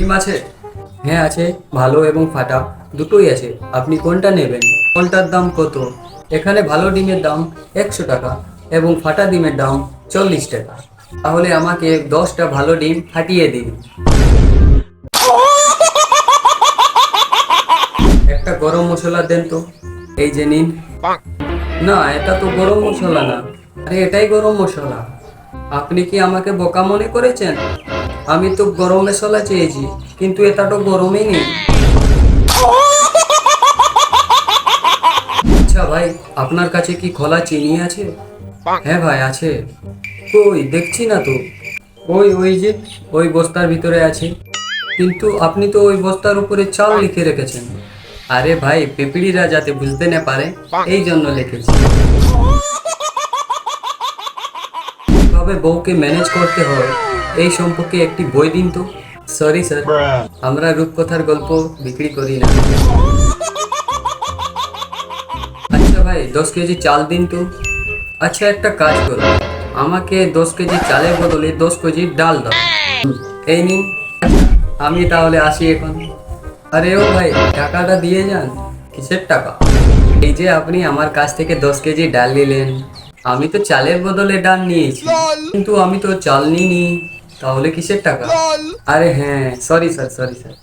ডিম আছে? হ্যাঁ আছে, ভালো এবং ফাটা দুটোই আছে। আপনি কোনটা নেবেন? কোনটার দাম কত? এখানে ভালো ডিমের দাম 100 টাকা এবং ফাটা ডিমের দাম 40 টাকা। তাহলে আমাকে 10টা ভালো ডিম ফাটিয়ে দিন। একটা গরম মশলা দেন তো। এই যে নিন। না, এটা তো গরম মশলা না। আরে এটাই গরম মশলা। আপনি কি আমাকে বোকা মনে করেছেন? আমি তো গরম মশলা চেয়েছি, কিন্তু এটা তো গরমই নেই। আচ্ছা ভাই, আপনার কাছে কি খোলা চিনি আছে? হ্যাঁ ভাই আছে। কই দেখছি না তো। ওই যে ওই বস্তার ভিতরে আছে। কিন্তু আপনি তো ওই বস্তার উপরে চাল লিখে রেখেছেন। আরে ভাই, পিঁপড়িরা যাতে বুঝতে না পারে এই জন্য লিখেছি। কিভাবে বউকে ম্যানেজ করতে হয় এই সম্পর্কে একটি বই দিন তো। সরি স্যার, আমরা রূপকথার গল্প বিক্রি করি না। আচ্ছা ভাই, 10 কেজি চাল দিন তো। আচ্ছা একটা কাজ করো, আমাকে 10 কেজি চালের বদলে 10 কেজি ডাল দাও। এই নিন। আমি তাহলে আসি এখন। আরে ও ভাই, টাকাটা দিয়ে যান। কিসের টাকা? এই যে আপনি আমার কাছ থেকে 10 কেজি ডাল নিলেন, আমি তো চালের বদলে ডাল নিয়েছি, কিন্তু আমি তো চাল নিইনি। তাহলে কিসের টাকা? আরে হ্যাঁ, সরি স্যার, সরি স্যার।